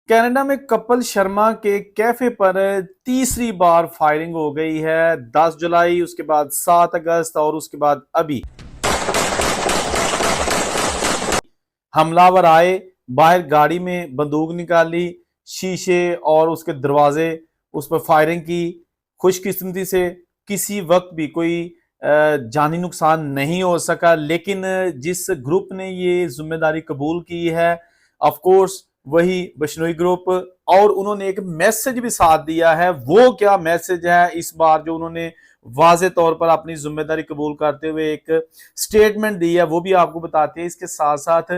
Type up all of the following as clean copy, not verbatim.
Canada में कपिल शर्मा के cafe पर तीसरी बार फायरिंग हो गई है। 10 जुलाई, उसके बाद 7 अगस्त और उसके बाद अभी हमलावर आए, बाहर गाड़ी में बंदूक निकाली, शीशे और उसके दरवाजे उस पर फायरिंग की। खुशकिस्मती से किसी वक्त भी कोई जानी नुकसान नहीं हो सका, लेकिन जिस ग्रुप ने ये जिम्मेदारी कबूल की है, ऑफ कोर्स वही बिश्नोई ग्रुप, और उन्होंने एक मैसेज भी साथ दिया है। वो क्या मैसेज है इस बार जो उन्होंने वाजे तौर पर अपनी जिम्मेदारी कबूल करते हुए एक स्टेटमेंट दी है, वो भी आपको बताते हैं। इसके साथ साथ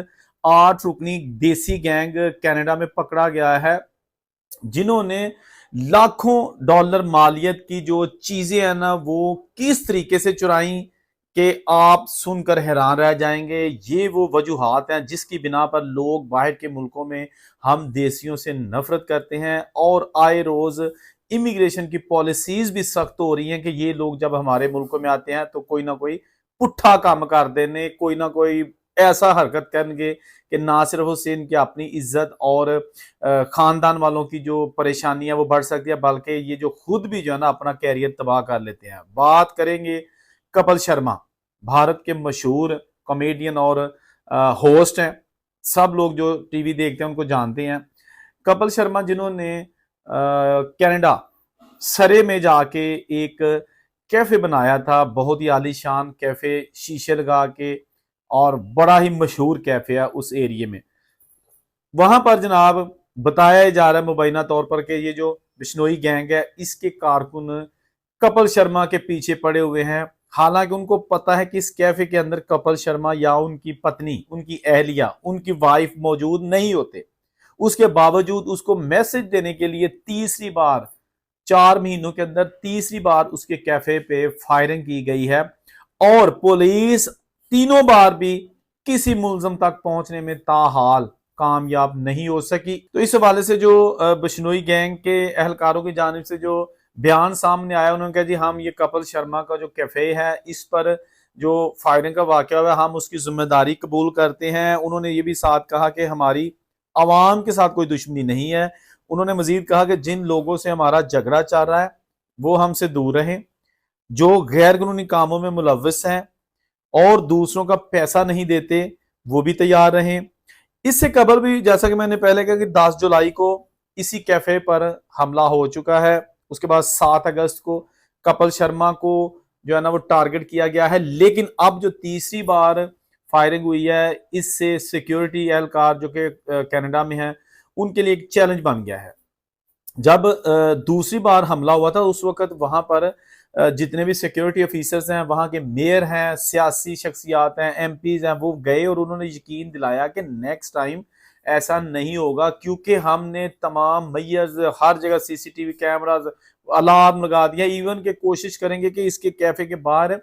8 रुकनी देसी गैंग कनाडा में पकड़ा गया है, जिन्होंने लाखों डॉलर मालियत की जो चीजें हैं ना, वो किस तरीके से चुराई कि आप सुनकर हैरान रह जाएंगे। ये वो वजूहात हैं जिसकी बिना पर लोग बाहर के मुल्कों में हम देशियों से नफरत करते हैं, और आए रोज इमिग्रेशन की पॉलिसीज भी सख्त हो रही हैं कि ये लोग जब हमारे मुल्कों में आते हैं तो कोई ना कोई पुट्ठा काम कर देने, कोई ना कोई ऐसा हरकत करेंगे कि ना सिर्फ उससे इनकी अपनी इज्जत और खानदान वालों की जो परेशानी है वो बढ़ सकती है, बल्कि ये जो खुद भी जो है ना अपना कैरियर तबाह कर लेते हैं। बात करेंगे कपिल शर्मा, भारत के मशहूर कॉमेडियन और होस्ट हैं। सब लोग जो टीवी देखते हैं उनको जानते हैं। कपिल शर्मा जिन्होंने कनाडा सरे में जाके एक कैफे बनाया था, बहुत ही आलीशान कैफे, शीशे लगा के, और बड़ा ही मशहूर कैफे है उस एरिया में। वहां पर जनाब बताया जा रहा है मुबैना तौर पर कि ये जो बिश्नोई गैंग है इसके कारकुन कपिल शर्मा के पीछे पड़े हुए हैं। हालांकि उनको पता है कि इस कैफे के अंदर कपिल शर्मा या उनकी पत्नी, उनकी अहलिया, उनकी वाइफ मौजूद नहीं होते। उसके बावजूद उसको मैसेज देने के लिए तीसरी बार 4 महीनों के अंदर तीसरी बार उसके कैफे पे फायरिंग की गई है, और पुलिस तीनों बार भी किसी मुलजम तक पहुंचने में ताहाल कामयाब नहीं हो सकी। तो इस हवाले से जो बिश्नोई गैंग के अहलकारों की जानिब से जो बयान सामने आया, उन्होंने कहा जी हम ये कपिल शर्मा का जो कैफे है इस पर जो फायरिंग का वाकया हुआ हम उसकी जिम्मेदारी कबूल करते हैं। उन्होंने ये भी साथ कहा कि हमारी आवाम के साथ कोई दुश्मनी नहीं है। उन्होंने मजीद कहा कि जिन लोगों से हमारा झगड़ा चल रहा है वो हमसे दूर रहें, जो गैर कानूनी कामों में मुलव्वस हैं और दूसरों का पैसा नहीं देते वो भी तैयार रहें। इससे कबल भी जैसा कि मैंने पहले कहा कि 10 जुलाई को इसी कैफे पर हमला हो चुका है। उसके बाद 7 अगस्त को कपिल शर्मा को जो है ना वो टारगेट किया गया है, लेकिन अब जो तीसरी बार फायरिंग हुई है इससे सिक्योरिटी एहलकार जो कि कनाडा में है उनके लिए एक चैलेंज बन गया है। जब दूसरी बार हमला हुआ था उस वक्त वहां पर जितने भी सिक्योरिटी ऑफिसर्स हैं, वहां के मेयर हैं, सियासी शख्सियात हैं, एमपीज हैं, वो गए और उन्होंने यकीन दिलाया कि नेक्स्ट टाइम ऐसा नहीं होगा, क्योंकि हमने तमाम मैयर्स हर जगह सीसीटीवी कैमराज अलार्म लगा दिया। इवन के कोशिश करेंगे कि इसके कैफे के बाहर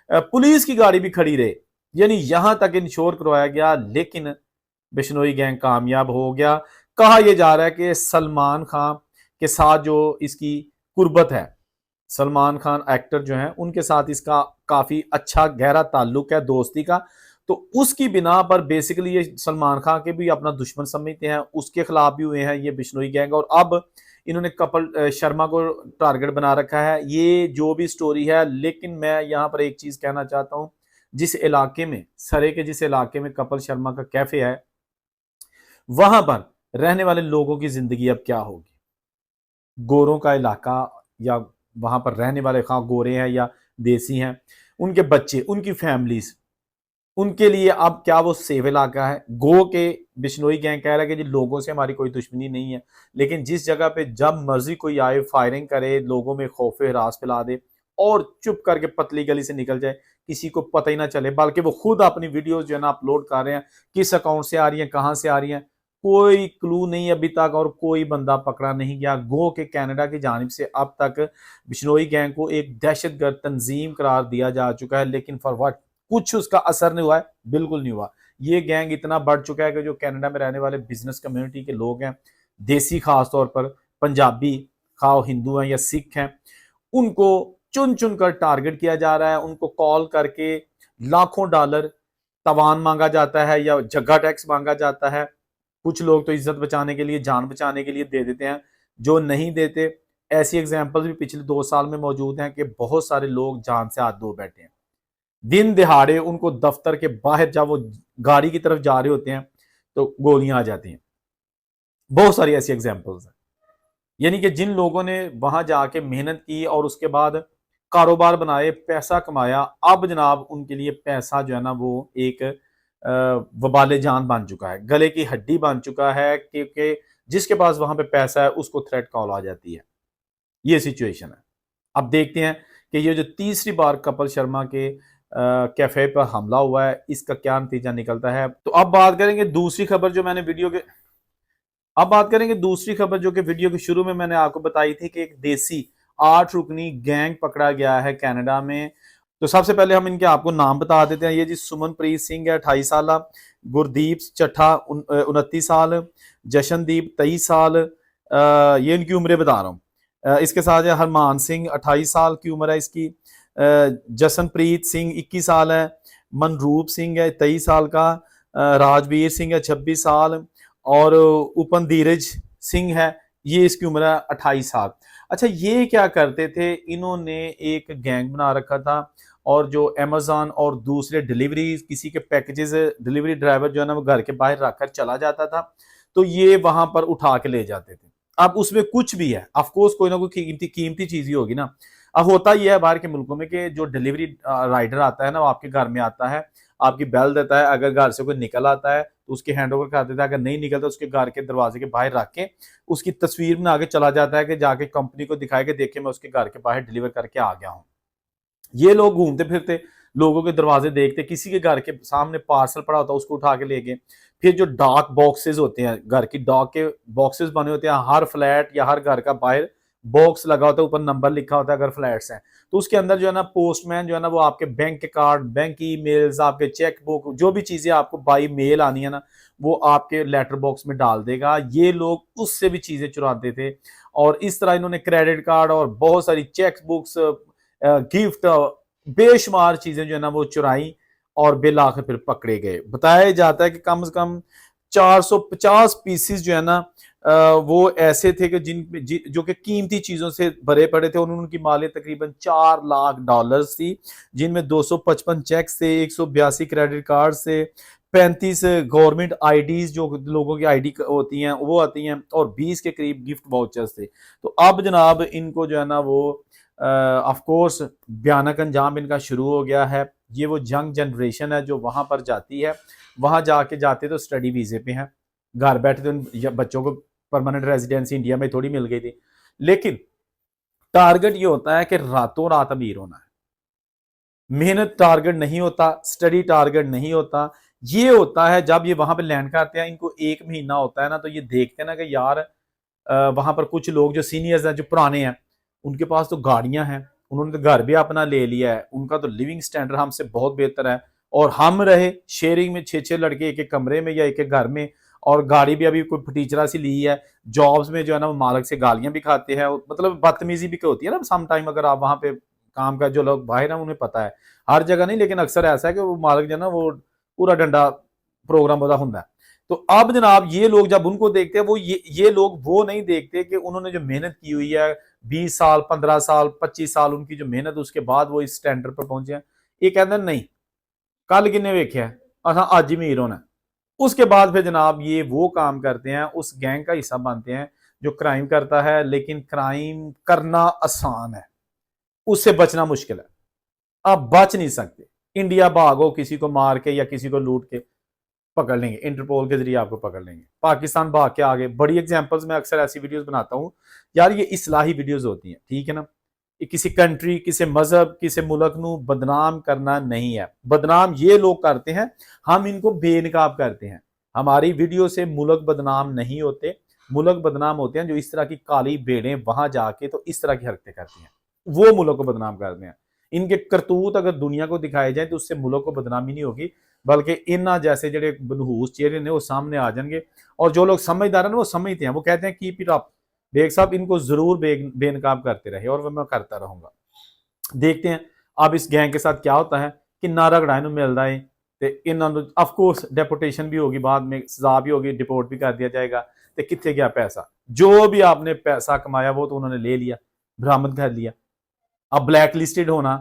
पुलिस की गाड़ी भी खड़ी रहे, यानी यहां तक इंश्योर करवाया गया। लेकिन बिश्नोई गैंग कामयाब हो गया। कहा यह जा रहा है कि सलमान खान के साथ जो इसकी कुर्बत है, सलमान खान एक्टर जो हैं उनके साथ इसका काफी अच्छा गहरा ताल्लुक है दोस्ती का, तो उसकी बिना पर बेसिकली ये सलमान खान के भी अपना दुश्मन समझते हैं, उसके खिलाफ भी हुए हैं ये बिश्नोई गैंग, और अब इन्होंने कपिल शर्मा को टारगेट बना रखा है। ये जो भी स्टोरी है, लेकिन मैं यहाँ पर एक चीज कहना चाहता हूँ, जिस इलाके में सरे के जिस इलाके में कपिल शर्मा का कैफे है वहां पर रहने वाले लोगों की जिंदगी अब क्या होगी। गोरों का इलाका, या वहां पर रहने वाले खा गोरे हैं या देसी हैं, उनके बच्चे, उनकी फैमिलीज, उनके लिए अब क्या वो सेव इलाका है। गो के बिश्नोई गैंग कह रहा है कि जी लोगों से हमारी कोई दुश्मनी नहीं है, लेकिन जिस जगह पे जब मर्जी कोई आए फायरिंग करे, लोगों में खौफ हरास फैला दे और चुप करके पतली गली से निकल जाए, किसी को पता ही ना चले, बल्कि वो खुद अपनी वीडियोस जो है ना अपलोड कर रहे हैं, किस अकाउंट से आ रही हैं, कहां से आ रही हैं, कोई क्लू नहीं अभी तक, और कोई बंदा पकड़ा नहीं गया। गो के कनाडा की जानिब से अब तक बिश्नोई गैंग को एक दहशतगर्द तंजीम करार दिया जा चुका है, लेकिन फॉर व्हाट, कुछ उसका असर नहीं हुआ है, बिल्कुल नहीं हुआ। ये गैंग इतना बढ़ चुका है कि जो कनाडा में रहने वाले बिजनेस कम्युनिटी के लोग हैं, देसी खास तौर पर पंजाबी, खाओ हिंदू हैं या सिख हैं, उनको चुन चुन कर टारगेट किया जा रहा है। उनको कॉल करके लाखों डॉलर तवान मांगा जाता है या जगह टैक्स मांगा जाता है। कुछ लोग तो इज्जत बचाने के लिए, जान बचाने के लिए दे देते हैं, जो नहीं देते। ऐसी एग्जाम्पल्स भी पिछले 2 साल में मौजूद हैं कि बहुत सारे लोग जान से हाथ धो बैठे हैं। दिन दिहाड़े उनको दफ्तर के बाहर जब वो गाड़ी की तरफ जा रहे होते हैं तो गोलियां आ जाती हैं। बहुत सारी ऐसी एग्जाम्पल्स हैं। यानी कि जिन लोगों ने वहां जाके मेहनत की और उसके बाद कारोबार बनाए, पैसा कमाया, अब जनाब उनके लिए पैसा जो है ना वो एक वबाले जान बन चुका है, गले की हड्डी बन चुका है, क्योंकि जिसके पास वहां पे पैसा है उसको थ्रेट कॉल आ जाती है। ये सिचुएशन है। अब देखते हैं कि ये जो तीसरी बार कपिल शर्मा के कैफे पर हमला हुआ है, इसका क्या नतीजा निकलता है। तो अब बात करेंगे दूसरी खबर जो मैंने वीडियो के अब बात करेंगे दूसरी खबर जो कि वीडियो के शुरू में मैंने आपको बताई थी कि एक देसी 8 रुकनी गैंग पकड़ा गया है कनाडा में। तो सबसे पहले हम इनके आपको नाम बता देते हैं। ये जी सुमनप्रीत सिंह है 28 साल, गुरदीप चट्ठा 29 साल, जशनदीप 23 साल, ये इनकी उम्रें बता रहा हूँ। इसके साथ है हरमान सिंह 28 साल की उम्र है इसकी, जसनप्रीत सिंह 21 साल है, मनरूप सिंह है 23 साल का, राजवीर सिंह है 26 साल और उपन धीरज सिंह है, ये इसकी उम्र है 28 साल। अच्छा, ये क्या करते थे, इन्होंने एक गैंग बना रखा था और जो अमेजोन और दूसरे डिलीवरी किसी के पैकेजेस डिलीवरी ड्राइवर जो है ना वो घर के बाहर रखकर चला जाता था, तो ये वहां पर उठा के ले जाते थे। अब उसमें कुछ भी है, ऑफकोर्स कोई ना कोई कीमती चीज ही होगी ना। अब होता यह है बाहर के मुल्कों में कि जो डिलीवरी राइडर आता है ना वो आपके घर में आता है, आपकी बेल देता है, अगर घर से कोई निकल आता है तो उसके हैंड ओवर कर देता है, अगर नहीं निकलता उसके घर के दरवाजे के बाहर रख के उसकी तस्वीर बना के चला जाता है कि जाके कंपनी को दिखाए कि देखिए मैं उसके घर के बाहर डिलीवर करके आ गया हूँ। ये लोग घूमते फिरते लोगों के दरवाजे देखते, किसी के घर के सामने पार्सल पड़ा होता है उसको उठा के ले गए। फिर जो डाक बॉक्सेस होते हैं, घर की डाक के बॉक्सेस बने होते हैं, हर फ्लैट या हर घर का बाहर बॉक्स लगा होता है, ऊपर नंबर लिखा होता है अगर फ्लैट्स हैं तो उसके अंदर जो है ना पोस्टमैन जो है ना वो आपके बैंक के कार्ड, बैंक ईमेल्स, आपके चेक बुक, जो भी चीजें आपको बाई मेल आनी है ना वो आपके लेटर बॉक्स में डाल देगा। ये लोग उससे भी चीजें चुराते थे और इस तरह इन्होंने क्रेडिट कार्ड और बहुत सारी चेक बुक्स, गिफ्ट, बेशुमार चीजें जो है ना वो चुराई और बिल आकर फिर पकड़े गए। बताया जाता है कि कम से कम 450 पीसेस जो है ना वो ऐसे थे कि जो कि कीमती चीजों से भरे पड़े थे और उनकी मालियत तकरीबन $4 लाख थी, जिनमें 255 चेक्स थे, 182 क्रेडिट कार्ड से, 35 गवर्नमेंट आईडीज जो लोगों की आईडी होती हैं वो आती हैं और 20 के करीब गिफ्ट वाउचर्स थे। तो अब जनाब इनको जो है ना वो ऑफ कोर्स भयानक अंजाम इनका शुरू हो गया है। ये वो यंग जनरेशन है जो वहां पर जाती है, वहां जाते तो स्टडी वीजे पे हैं, घर बैठे तो बच्चों को परमानेंट रेजिडेंसी इंडिया में थोड़ी मिल गई थी, लेकिन टारगेट ये होता है कि रातों रात अमीर होना है। मेहनत टारगेट नहीं होता, स्टडी टारगेट नहीं होता। ये होता है जब ये वहां पे लैंड करते हैं, इनको 1 महीना होता है ना तो ये देखते हैं ना कि यार वहां पर कुछ लोग जो सीनियर्स हैं, जो पुराने हैं, उनके पास तो गाड़ियां हैं, उन्होंने तो घर भी अपना ले लिया है, उनका तो लिविंग स्टैंडर्ड हमसे बहुत बेहतर है, और हम रहे शेयरिंग में 6-6 लड़के एक एक कमरे में या एक एक घर में, और गाड़ी भी अभी कोई फटीचरा सी ली है, जॉब्स में जो है ना वो मालिक से गालियां भी खाते हैं, मतलब बदतमीजी भी होती है ना सम टाइम। अगर आप वहां पे काम का जो लोग बाहर हैं उन्हें पता है, हर जगह नहीं लेकिन अक्सर ऐसा है कि वो मालिक जो है ना वो पूरा डंडा प्रोग्राम होता है। तो अब जनाब ये लोग जब उनको देखते हैं, वो ये लोग वो नहीं देखते कि उन्होंने जो मेहनत की हुई है 20 साल, 15 साल, 25 साल उनकी जो मेहनत, उसके बाद वो इस स्टैंडर्ड पर पहुंचे हैं। ये कहते हैं नहीं, कल किन्ने वेख्या असा अज ही अमीर होना। उसके बाद फिर जनाब ये वो काम करते हैं, उस गैंग का हिस्सा बनते हैं जो क्राइम करता है, लेकिन क्राइम करना आसान है, उससे बचना मुश्किल है। आप बच नहीं सकते। इंडिया भागो, किसी को मार के या किसी को लूट के पकड़ लेंगे, इंटरपोल के जरिए आपको पकड़ लेंगे। पाकिस्तान भाग के आगे, बड़ी एग्जांपल्स में अक्सर ऐसी वीडियोस बनाता हूं यार, ये इस्लाही वीडियोस होती हैं, ठीक है ना। ये किसी कंट्री, किसी मजहब, किसी मुल्क नू बदनाम करना नहीं है। बदनाम ये लोग करते हैं, हम इनको बेनकाब करते हैं। हमारी वीडियो से मुल्क बदनाम नहीं होते, मुल्क बदनाम होते हैं जो इस तरह की काली भेड़ें वहां जाके तो इस तरह की हरकतें करती हैं, वो मुल्क को बदनाम करते हैं। इनके करतूत अगर दुनिया को दिखाए जाए तो उससे मुल्क को बदनामी नहीं होगी, बल्कि इन्ना जैसे जो मनहूस चेहरे ने वो सामने आ जाएंगे। और जो लोग समझदार हैं वो समझते हैं, वो कहते हैं कीप इट अप, बेग साहब इनको जरूर बेनकाब करते रहे, और मैं करता रहूंगा। देखते हैं अब इस गैंग के साथ क्या होता है कि नारा गड़ाने मिल रहा है ਤੇ ਇਹਨਾਂ ਨੂੰ ਆਫ ਕੋਰਸ डेपोटेशन भी होगी, बाद में सजा भी होगी, डिपोर्ट भी कर दिया जाएगा। तो कितने गया पैसा? जो भी आपने पैसा कमाया वो तो उन्होंने ले लिया, बरामद कर लिया। अब ब्लैक लिस्टेड होना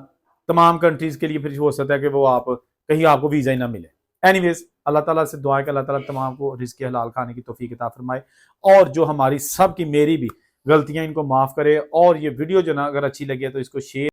तमाम कंट्रीज के लिए फिर हो सकता है कि वो आप कहीं आपको वीजा ही ना मिले। एनीवेज, अल्लाह ताला से दुआ है कि अल्लाह ताला तमाम को रिज़्क़ हलाल खाने की तौफीक अता फरमाए, और जो हमारी सब की मेरी भी गलतियां इनको माफ़ करे। और ये वीडियो जो ना अगर अच्छी लगे तो इसको शेयर